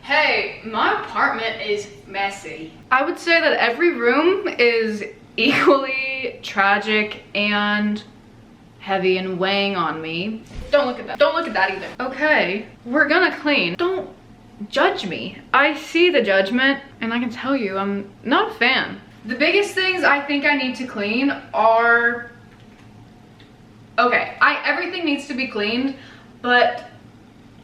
Hey, my apartment is messy. I would say that every room is equally tragic and heavy and weighing on me. Don't look at that. Don't look at that either. Okay, we're gonna clean. Don't judge me. I see the judgment and I can tell you I'm not a fan. The biggest things I think I need to clean are, okay, everything needs to be cleaned, but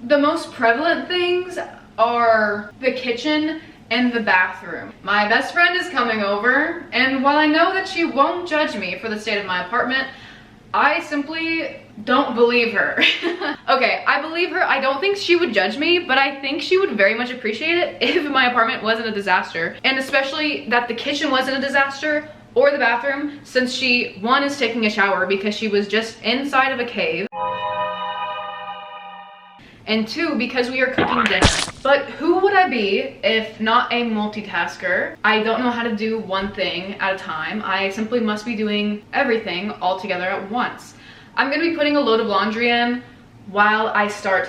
the most prevalent things are the kitchen and the bathroom. My best friend is coming over, and while I know that she won't judge me for the state of my apartment, I simply don't believe her. Okay, I believe her. I don't think she would judge me, but I think she would very much appreciate it if my apartment wasn't a disaster. And especially that the kitchen wasn't a disaster or the bathroom, since she, one, is taking a shower because she was just inside of a cave. And two, because we are cooking dinner. But who would I be if not a multitasker? I don't know how to do one thing at a time. I simply must be doing everything all together at once. I'm gonna be putting a load of laundry in while I start.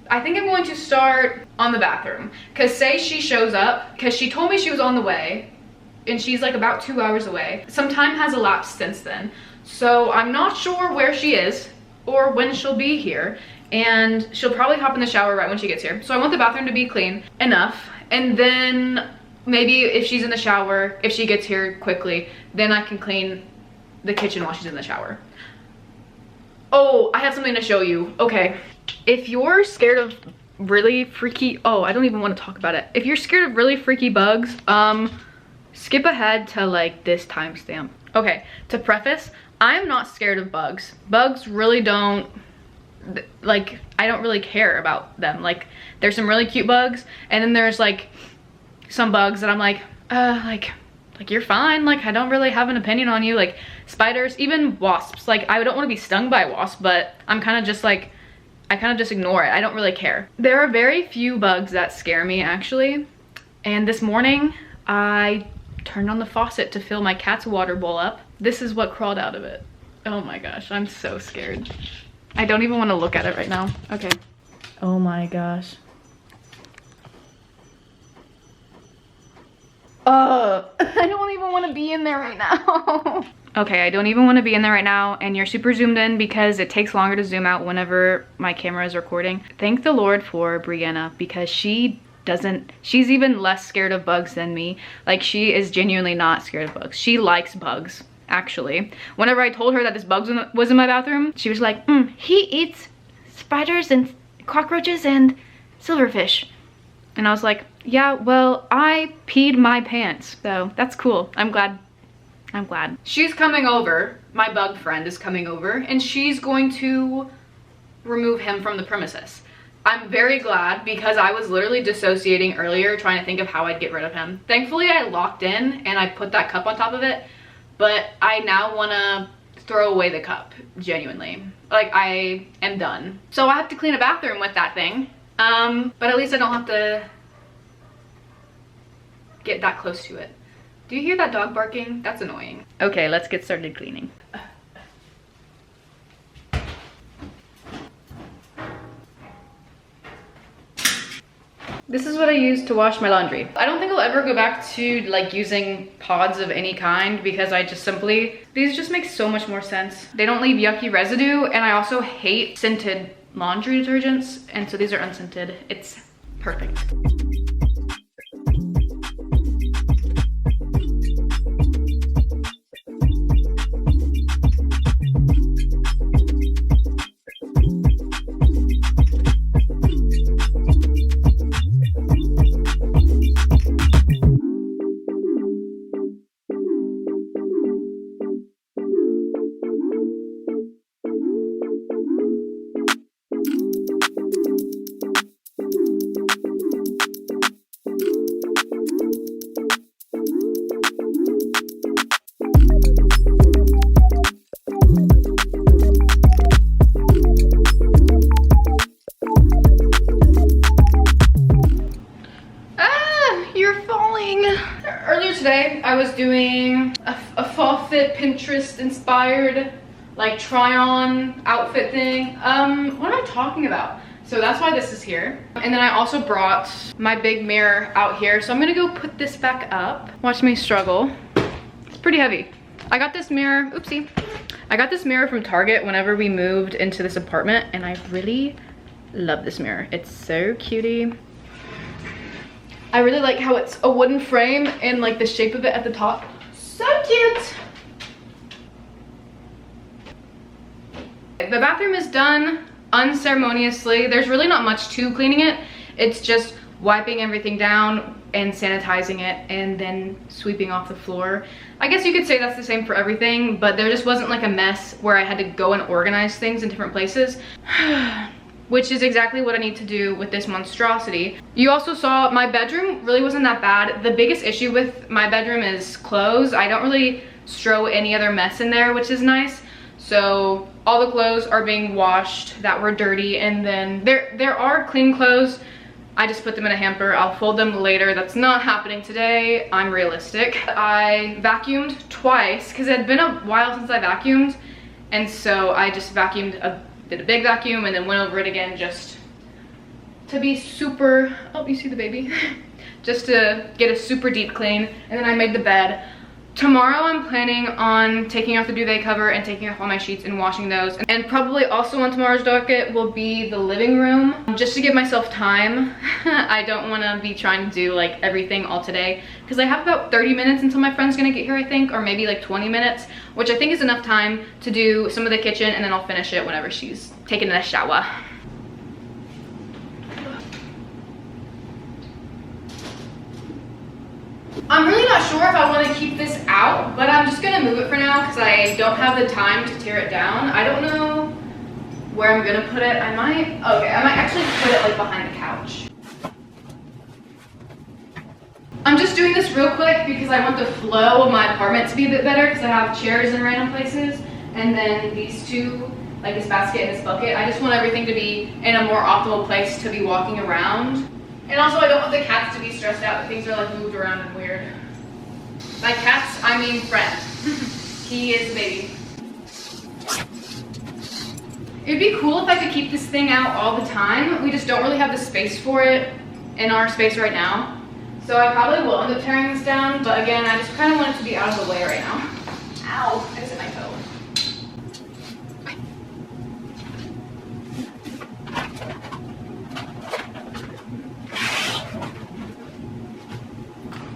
I think I'm going to start on the bathroom. Cause say she shows up, cause she told me she was on the way and she's like about 2 hours away. Some time has elapsed since then. So I'm not sure where she is or when she'll be here. And she'll probably hop in the shower right when she gets here. So I want the bathroom to be clean enough. And then maybe if she's in the shower, if she gets here quickly, then I can clean the kitchen while she's in the shower. Oh, I have something to show you. Okay. If you're scared of really freaky, oh, I don't even want to talk about it. If you're scared of really freaky bugs, skip ahead to like this timestamp. Okay, to preface, I'm not scared of bugs. Bugs really don't, like, I don't really care about them. Like, there's some really cute bugs, and then there's like some bugs that I'm like you're fine, like I don't really have an opinion on you. Like spiders, even wasps, like I don't want to be stung by a wasp, but I'm kind of just like, I kind of just ignore it. I don't really care. There are very few bugs that scare me actually, and this morning I turned on the faucet to fill my cat's water bowl up. This is what crawled out of it. Oh my gosh, I'm so scared. I don't even want to look at it right now. Okay. Oh my gosh. I don't even want to be in there right now. Okay, I don't even want to be in there right now, and you're super zoomed in because it takes longer to zoom out whenever my camera is recording. Thank the Lord for Brianna, because she's even less scared of bugs than me. Like, she is genuinely not scared of bugs. She likes bugs. Actually, whenever I told her that this bug was in my bathroom, she was like, he eats spiders and cockroaches and silverfish. And I was like, yeah, well, I peed my pants, so that's cool. I'm glad. She's coming over, my bug friend is coming over, and she's going to remove him from the premises. I'm very glad, because I was literally dissociating earlier trying to think of how I'd get rid of him. Thankfully, I locked in and I put that cup on top of it. But I now want to throw away the cup, genuinely. Like, I am done. So I have to clean a bathroom with that thing. But at least I don't have to get that close to it. Do you hear that dog barking? That's annoying. Okay, let's get started cleaning. This is what I use to wash my laundry. I don't think I'll ever go back to like using pods of any kind, because I just simply, these just make so much more sense. They don't leave yucky residue, and I also hate scented laundry detergents, and so these are unscented. It's perfect. Today I was doing a fall fit Pinterest inspired like try on outfit thing. What am I talking about? So that's why this is here. And then I also brought my big mirror out here. So I'm gonna go put this back up. Watch me struggle. It's pretty heavy. I got this mirror, oopsie. I got this mirror from Target whenever we moved into this apartment, and I really love this mirror. It's so cutie. I really like how it's a wooden frame and like the shape of it at the top. So cute. The bathroom is done unceremoniously. There's really not much to cleaning it. It's just wiping everything down and sanitizing it and then sweeping off the floor. I guess you could say that's the same for everything, but there just wasn't like a mess where I had to go and organize things in different places. Which is exactly what I need to do with this monstrosity. You also saw my bedroom really wasn't that bad. The biggest issue with my bedroom is clothes. I don't really throw any other mess in there, which is nice. So all the clothes are being washed that were dirty, and then there are clean clothes. I just put them in a hamper. I'll fold them later. That's not happening today. I'm realistic. I vacuumed twice because it had been a while since I vacuumed, and so I just did a big vacuum and then went over it again just to be super, oh, you see the baby? Just to get a super deep clean. And then I made the bed. Tomorrow I'm planning on taking off the duvet cover and taking off all my sheets and washing those. And probably also on tomorrow's docket will be the living room, just to give myself time. I don't want to be trying to do like everything all today because I have about 30 minutes until my friend's gonna get here, I think, or maybe like 20 minutes, which I think is enough time to do some of the kitchen, and then I'll finish it whenever she's taking a shower. I'm really not sure if I want to keep this out, but I'm just gonna move it for now because I don't have the time to tear it down. I don't know where I'm gonna put it. I might actually put it like behind the couch. I'm just doing this real quick because I want the flow of my apartment to be a bit better because I have chairs in random places, and then these two, like this basket and this bucket. I just want everything to be in a more optimal place to be walking around. And also I don't want the cats to be stressed out that things are like moved around and weird. By cats, I mean friend. He is a baby. It'd be cool if I could keep this thing out all the time. We just don't really have the space for it in our space right now. So I probably will end up tearing this down, but again, I just kind of want it to be out of the way right now. Ow, I just hit my toe.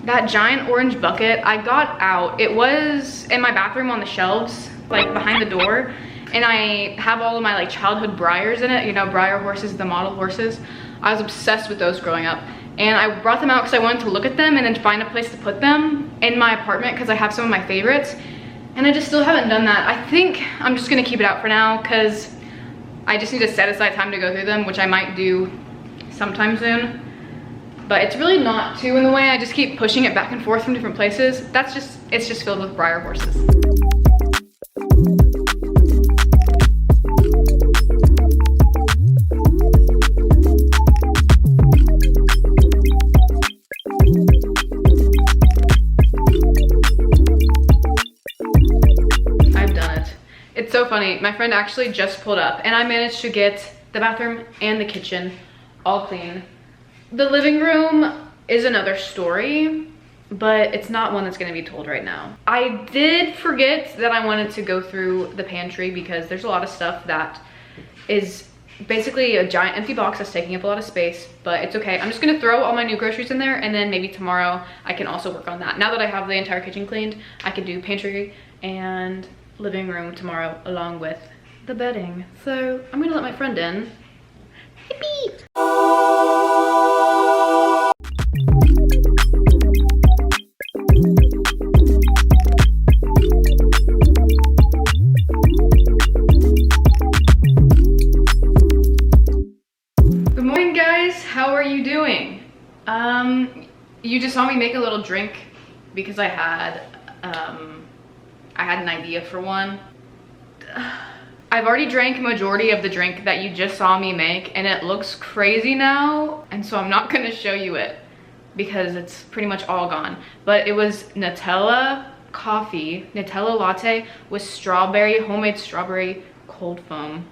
That giant orange bucket I got out. It was in my bathroom on the shelves, like behind the door. And I have all of my like childhood Briars in it, you know, Briar horses, the model horses. I was obsessed with those growing up. And I brought them out because I wanted to look at them and then find a place to put them in my apartment because I have some of my favorites. And I just still haven't done that. I think I'm just gonna keep it out for now because I just need to set aside time to go through them, which I might do sometime soon. But it's really not too in the way. I just keep pushing it back and forth from different places. It's just filled with Briar horses. I've done it. It's so funny. My friend actually just pulled up and I managed to get the bathroom and the kitchen all clean. The living room is another story, but it's not one that's gonna be told right now. I did forget that I wanted to go through the pantry because there's a lot of stuff that is basically a giant empty box that's taking up a lot of space, but it's okay. I'm just gonna throw all my new groceries in there, and then maybe tomorrow I can also work on that. Now that I have the entire kitchen cleaned, I can do pantry and living room tomorrow along with the bedding. So I'm gonna let my friend in. Yippee! Good morning, guys. How are you doing? You just saw me make a little drink because I had an idea for one. I've already drank a majority of the drink that you just saw me make, and it looks crazy now, and so I'm not gonna show you it because it's pretty much all gone. But it was Nutella coffee, Nutella latte with strawberry, homemade strawberry cold foam.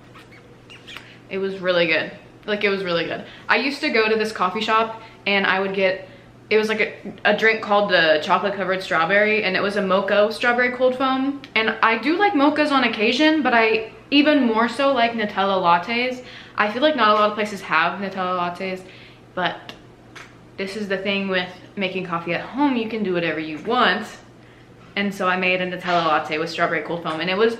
It was really good. Like, it was really good. I used to go to this coffee shop and I would get, it was like a drink called the chocolate covered strawberry, and it was a mocha strawberry cold foam. And I do like mochas on occasion, but I even more so like Nutella lattes. I feel like not a lot of places have Nutella lattes, but this is the thing with making coffee at home. You can do whatever you want. And so I made a Nutella latte with strawberry cold foam, and it was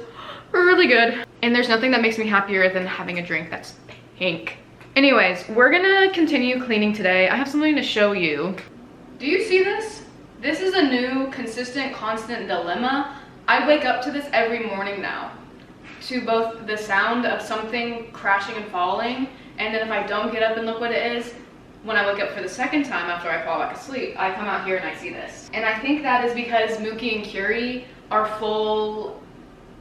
really good. And there's nothing that makes me happier than having a drink that's pink. Anyways, we're gonna continue cleaning today. I have something to show you. Do you see this? This is a new, consistent, constant dilemma. I wake up to this every morning now, to both the sound of something crashing and falling, and then if I don't get up and look what it is, when I wake up for the second time after I fall back asleep, I come out here and I see this. And I think that is because Mookie and Curie are full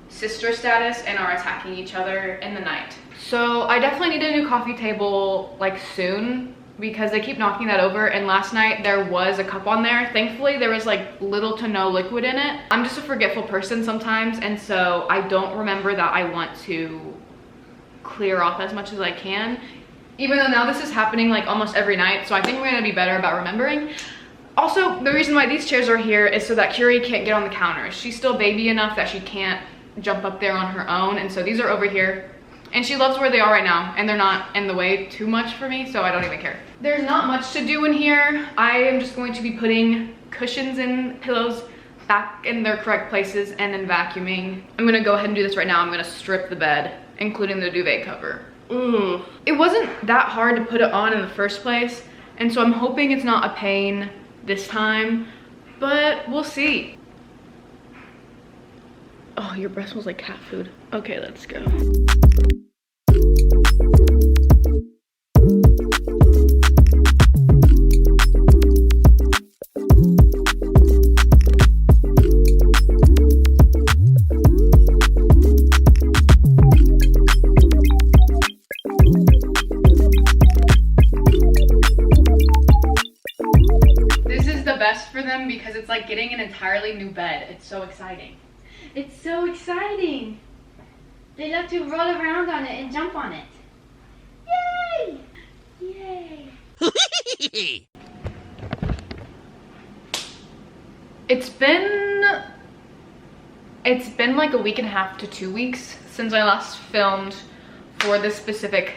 sister status and are attacking each other in the night. So I definitely need a new coffee table like soon, because they keep knocking that over, and last night there was a cup on there. Thankfully there was like little to no liquid in it. I'm just a forgetful person sometimes, and so I don't remember that I want to clear off as much as I can, even though now this is happening like almost every night. So I think we're gonna be better about remembering. Also, the reason why these chairs are here is so that Curie can't get on the counters. She's still baby enough that she can't jump up there on her own, and so these are over here. And she loves where they are right now, and they're not in the way too much for me, so I don't even care. There's not much to do in here. I am just going to be putting cushions and pillows back in their correct places and then vacuuming. I'm gonna go ahead and do this right now. I'm gonna strip the bed, including the duvet cover. It wasn't that hard to put it on in the first place, and so I'm hoping it's not a pain this time, but we'll see. Oh, your breath smells like cat food. Okay, let's go. This is the best for them because it's like getting an entirely new bed. It's so exciting. It's so exciting. They love to roll around on it and jump on it. Yay! Yay! It's been like a week and a half to 2 weeks since I last filmed for this specific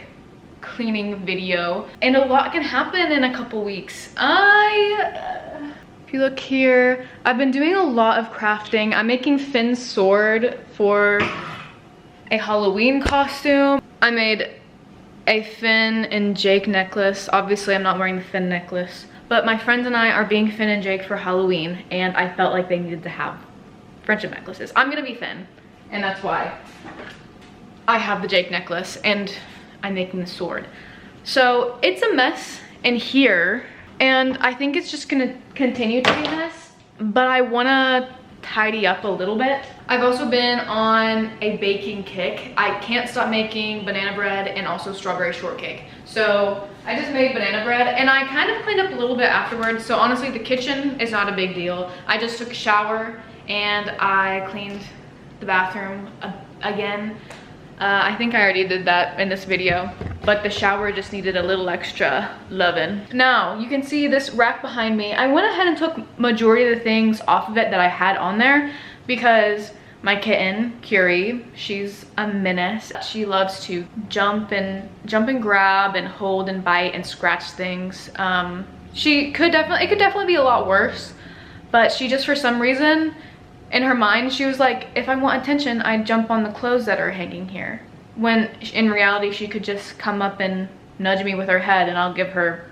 cleaning video, and a lot can happen in a couple weeks. If you look here, I've been doing a lot of crafting. I'm making Finn's sword for a Halloween costume. I made a Finn and Jake necklace. Obviously, I'm not wearing the Finn necklace, but my friends and I are being Finn and Jake for Halloween, and I felt like they needed to have friendship necklaces. I'm gonna be Finn, and that's why I have the Jake necklace, and I'm making the sword. So it's a mess in here, and I think it's just gonna continue to be a mess, but I wanna tidy up a little bit. I've also been on a baking kick. I can't stop making banana bread and also strawberry shortcake. So I just made banana bread, and I kind of cleaned up a little bit afterwards. So honestly, the kitchen is not a big deal. I just took a shower and I cleaned the bathroom again. I think I already did that in this video, but the shower just needed a little extra loving. Now, you can see this rack behind me. I went ahead and took majority of the things off of it that I had on there because my kitten, Curie, she's a menace. She loves to jump and grab and hold and bite and scratch things. It could definitely be a lot worse, but she just, for some reason, in her mind, she was like, if I want attention, I'd jump on the clothes that are hanging here. When in reality, she could just come up and nudge me with her head and I'll give her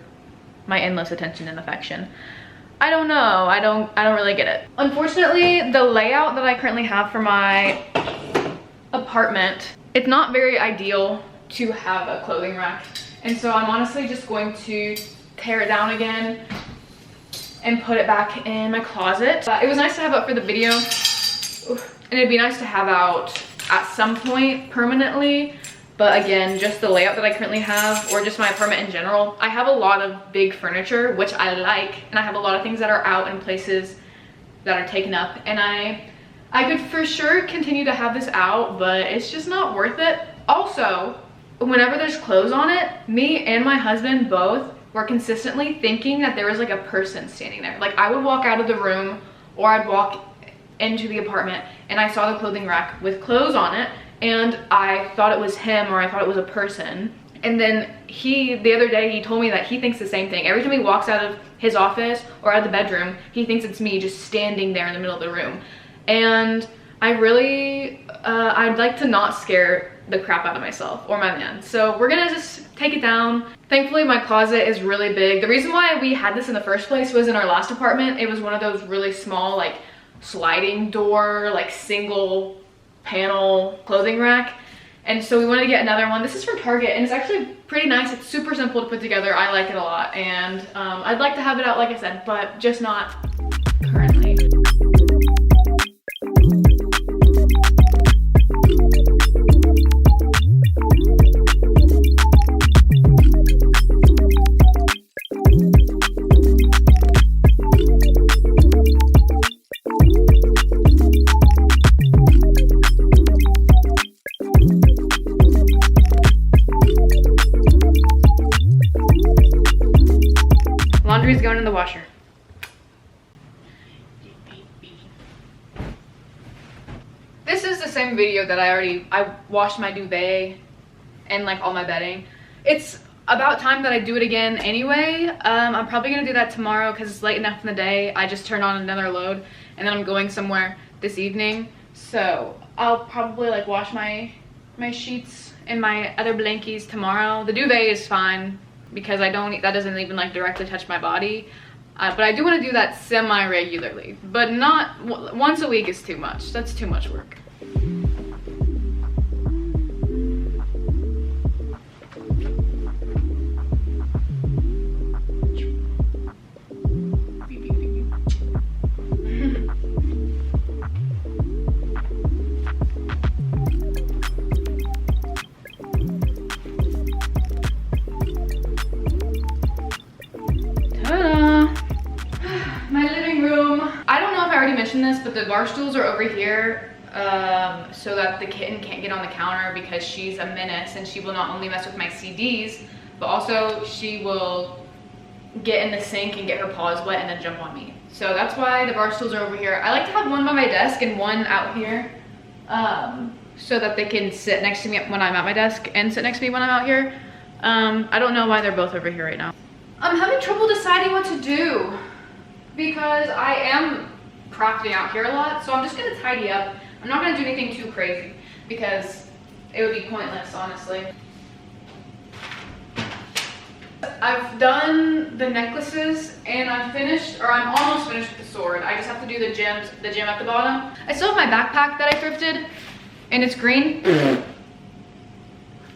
my endless attention and affection. I don't know, I don't really get it. Unfortunately, the layout that I currently have for my apartment, it's not very ideal to have a clothing rack. And so I'm honestly just going to tear it down again and put it back in my closet. It was nice to have up for the video, and it'd be nice to have out at some point permanently, but again, just the layout that I currently have, or just my apartment in general, I have a lot of big furniture, which I like, and I have a lot of things that are out in places that are taken up, and I could for sure continue to have this out, but it's just not worth it. Also, whenever there's clothes on it, me and my husband both were consistently thinking that there was like a person standing there. Like I would walk out of the room or I'd walk into the apartment and I saw the clothing rack with clothes on it and I thought it was him or I thought it was a person. And then the other day, he told me that he thinks the same thing. Every time he walks out of his office or out of the bedroom, he thinks it's me just standing there in the middle of the room. And I really, I'd like to not scare the crap out of myself or my man. So we're gonna just take it down. Thankfully, my closet is really big. The reason why we had this in the first place was in our last apartment. It was one of those really small, like sliding door, like single panel clothing rack. And so we wanted to get another one. This is from Target and it's actually pretty nice. It's super simple to put together. I like it a lot. And I'd like to have it out, like I said, but just not currently. Laundry's going in the washer. This is the same video that I washed my duvet and like all my bedding. It's about time that I do it again anyway. I'm probably gonna do that tomorrow because it's late enough in the day. I just turned on another load and then I'm going somewhere this evening. So I'll probably like wash my sheets and my other blankies tomorrow. The duvet is fine because that doesn't even like directly touch my body. But I do want to do that semi-regularly, but not once a week is too much. That's too much work. This, but the bar stools are over here so that the kitten can't get on the counter because she's a menace and she will not only mess with my CDs, but also she will get in the sink and get her paws wet and then jump on me. So that's why the bar stools are over here. I like to have one by my desk and one out here so that they can sit next to me when I'm at my desk and sit next to me when I'm out here. I don't know why they're both over here right now. I'm having trouble deciding what to do because I am crafting out here a lot, so I'm just gonna tidy up. I'm not gonna do anything too crazy because it would be pointless, honestly. I've done the necklaces and I'm almost finished with the sword. I just have to do the gem at the bottom. I still have my backpack that I thrifted and it's green.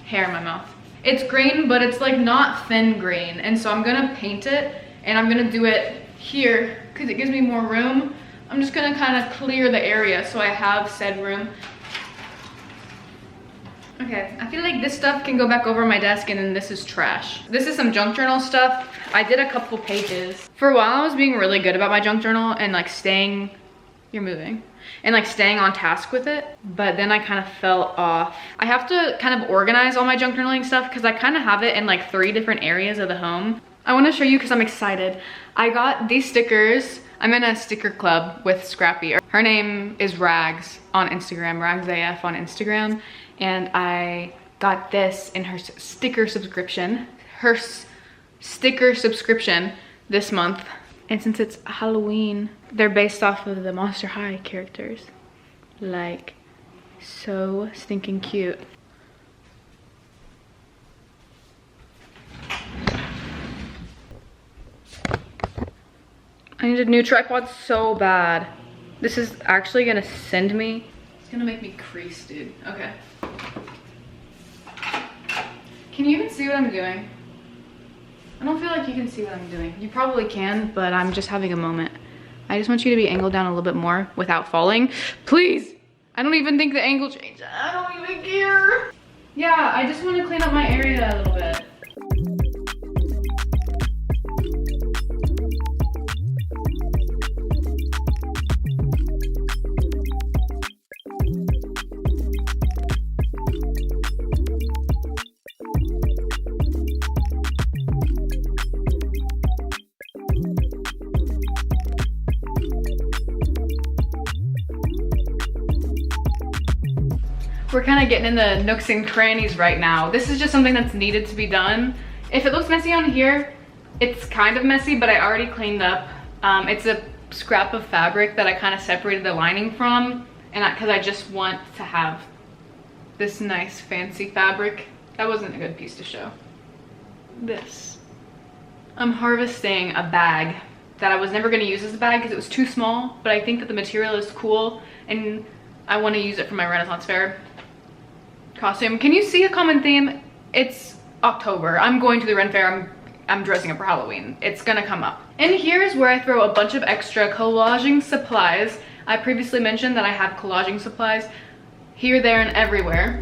Hair in my mouth. It's green, but it's like not thin green, and so I'm gonna paint it and I'm gonna do it here because it gives me more room. I'm just gonna kind of clear the area so I have said room. Okay, I feel like this stuff can go back over my desk and then this is trash. This is some junk journal stuff. I did a couple pages. For a while I was being really good about my junk journal and like you're moving, and like staying on task with it, but then I kind of fell off. I have to kind of organize all my junk journaling stuff because I kind of have it in like 3 different areas of the home. I want to show you because I'm excited. I got these stickers. I'm in a sticker club with Scrappy. Her name is Rags on Instagram, RagsAF on Instagram. And I got this in her sticker subscription. This month. And since it's Halloween, they're based off of the Monster High characters. Like, so stinking cute. I need a new tripod so bad. This is actually gonna send me. It's gonna make me crease, dude. Okay. Can you even see what I'm doing? I don't feel like you can see what I'm doing. You probably can, but I'm just having a moment. I just want you to be angled down a little bit more without falling. Please! I don't even think the angle changed. I don't even care. Yeah, I just want to clean up my area a little bit. We're kind of getting in the nooks and crannies right now. This is just something that's needed to be done. If it looks messy on here, it's kind of messy, but I already cleaned up. It's a scrap of fabric that I kind of separated the lining from, and because I just want to have this nice fancy fabric. That wasn't a good piece to show. This. I'm harvesting a bag that I was never going to use as a bag because it was too small, but I think that the material is cool and I want to use it for my Renaissance Fair costume. Can you see a common theme? It's October. I'm going to the Ren Fair. I'm dressing up for Halloween. It's gonna come up. And here's where I throw a bunch of extra collaging supplies. I previously mentioned that I have collaging supplies here, there, and everywhere.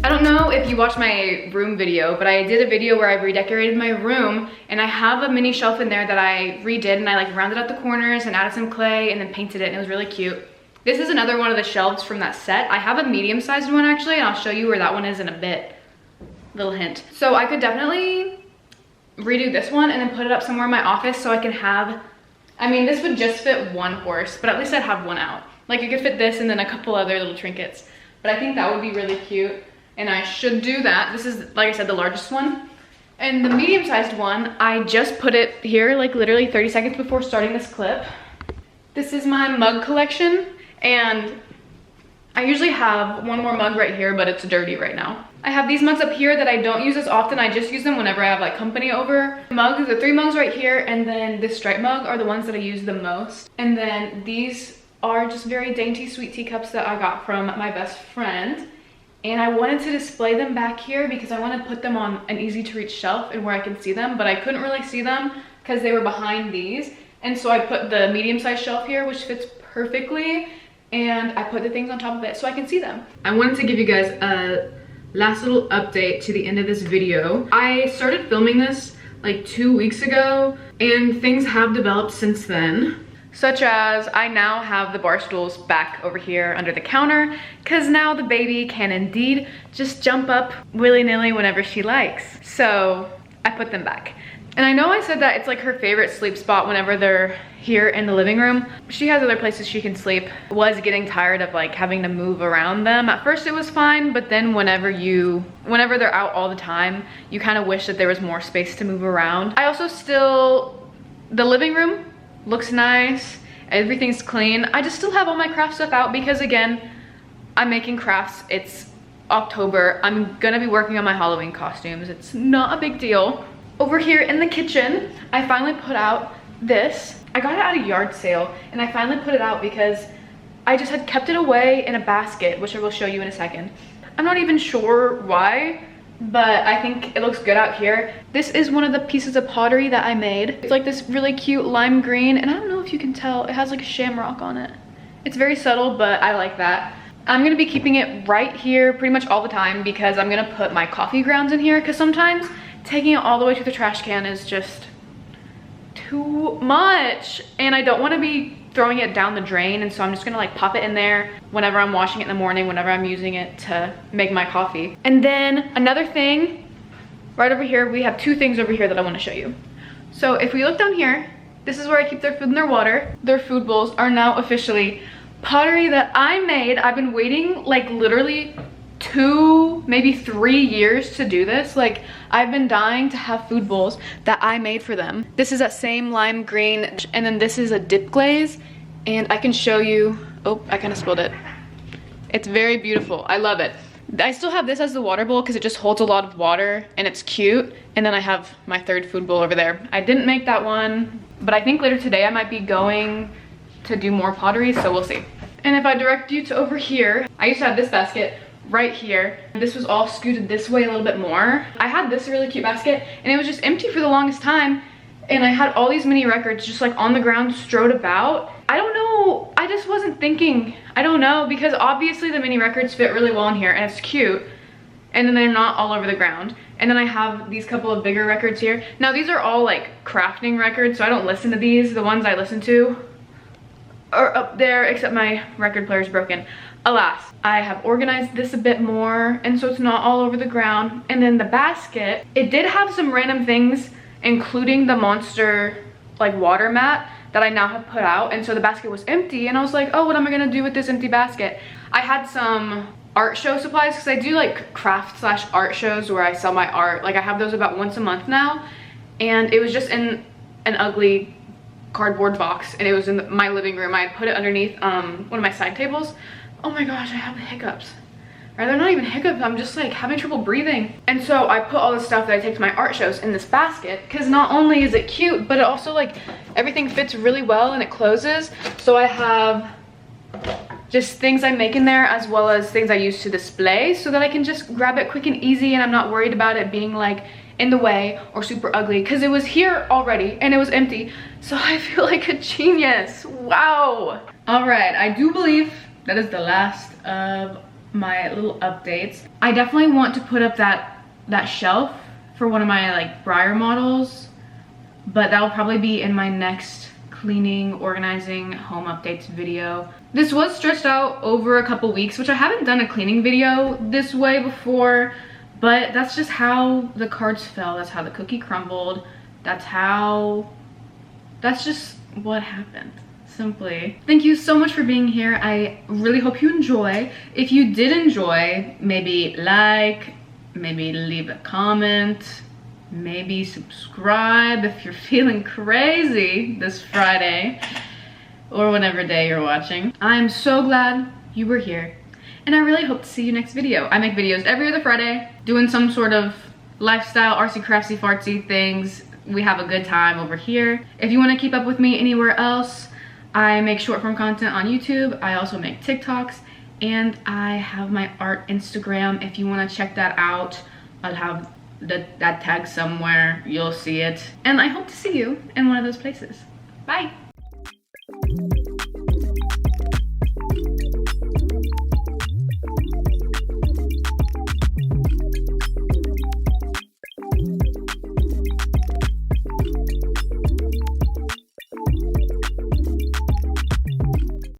I don't know if you watched my room video, but I did a video where I redecorated my room, and I have a mini shelf in there that I redid, and I like rounded out the corners and added some clay and then painted it, and it was really cute. This is another one of the shelves from that set. I have a medium-sized one actually, and I'll show you where that one is in a bit. Little hint. So I could definitely redo this one and then put it up somewhere in my office so I can have, I mean, this would just fit one horse, but at least I'd have one out. Like it could fit this and then a couple other little trinkets. But I think that would be really cute. And I should do that. This is, like I said, the largest one. And the medium-sized one, I just put it here like literally 30 seconds before starting this clip. This is my mug collection, and I usually have one more mug right here, but it's dirty right now. I have these mugs up here that I don't use as often. I just use them whenever I have like company over. Mugs, the 3 mugs right here, and then this stripe mug are the ones that I use the most. And then these are just very dainty sweet teacups that I got from my best friend. And I wanted to display them back here because I want to put them on an easy to reach shelf and where I can see them, but I couldn't really see them because they were behind these. And so I put the medium-sized shelf here, which fits perfectly, and I put the things on top of it so I can see them. I wanted to give you guys a last little update to the end of this video. I started filming this like 2 weeks ago, and things have developed since then. Such as I now have the bar stools back over here under the counter because now the baby can indeed just jump up willy-nilly whenever she likes. So I put them back. And I know I said that it's like her favorite sleep spot whenever they're here in the living room. She has other places she can sleep. Was getting tired of like having to move around them. At first it was fine, but then whenever they're out all the time, you kind of wish that there was more space to move around. I also the living room looks nice, everything's clean. I just still have all my craft stuff out because again, I'm making crafts. It's October. I'm gonna be working on my Halloween costumes. It's not a big deal. Over here in the kitchen, I finally put out this. I got it at a yard sale and I finally put it out because I just had kept it away in a basket, which I will show you in a second. I'm not even sure why, but I think it looks good out here. This is one of the pieces of pottery that I made. It's like this really cute lime green, and I don't know if you can tell, it has like a shamrock on it. It's very subtle, but I like that. I'm gonna be keeping it right here pretty much all the time because I'm gonna put my coffee grounds in here because sometimes taking it all the way to the trash can is just too much, and I don't want to be throwing it down the drain, and so I'm just gonna like pop it in there whenever I'm washing it in the morning, whenever I'm using it to make my coffee. And then another thing right over here, we have 2 things over here that I want to show you. So if we look down here, this is where I keep their food and their water. Their food bowls are now officially pottery that I made. I've been waiting like literally 2, maybe 3 years to do this. Like I've been dying to have food bowls that I made for them. This is that same lime green, and then this is a dip glaze, and I can show you. Oh, I kind of spilled it. It's very beautiful. I love it. I still have this as the water bowl because it just holds a lot of water and it's cute. And then I have my 3rd food bowl over there. I didn't make that one, but I think later today I might be going to do more pottery, so we'll see. And if I direct you to over here, I used to have this basket right here. This was all scooted this way a little bit more. I had this really cute basket and it was just empty for the longest time, and I had all these mini records just like on the ground strode about. I don't know, I just wasn't thinking. I don't know, because obviously the mini records fit really well in here and it's cute, and then they're not all over the ground. And then I have these couple of bigger records here. Now these are all like crafting records, so I don't listen to these. The ones I listen to are up there, except my record player is broken. Alas, I have organized this a bit more, and so it's not all over the ground. And then the basket, it did have some random things, including the Monster like water mat that I now have put out, and so the basket was empty, and I was like, oh, what am I gonna do with this empty basket? I had some art show supplies, because I do like craft slash art shows where I sell my art. Like I have those about once a month now, and it was just in an ugly cardboard box, and it was in my living room. I had put it underneath one of my side tables. Oh my gosh, I have hiccups. Or they're not even hiccups, I'm just like having trouble breathing. And so I put all the stuff that I take to my art shows in this basket, because not only is it cute, but it also like everything fits really well and it closes. So I have just things I make in there, as well as things I use to display, so that I can just grab it quick and easy, and I'm not worried about it being like in the way or super ugly, because it was here already and it was empty. So I feel like a genius. Wow. All right, I do believe that is the last of my little updates. I definitely want to put up that shelf for one of my like Briar models, but that'll probably be in my next cleaning, organizing, home updates video. This was stretched out over a couple weeks, which I haven't done a cleaning video this way before, but that's just how the cards fell. That's how the cookie crumbled. That's just what happened. Simply. Thank you so much for being here. I really hope you enjoy. If you did enjoy, maybe like, maybe leave a comment, maybe subscribe if you're feeling crazy this Friday or whatever day you're watching. I'm so glad you were here, and I really hope to see you next video. I make videos every other Friday doing some sort of lifestyle, artsy craftsy fartsy things. We have a good time over here. If you want to keep up with me anywhere else, I make short form content on YouTube. I also make TikToks, and I have my art Instagram. If you want to check that out, I'll have that tag somewhere. You'll see it. And I hope to see you in one of those places. Bye.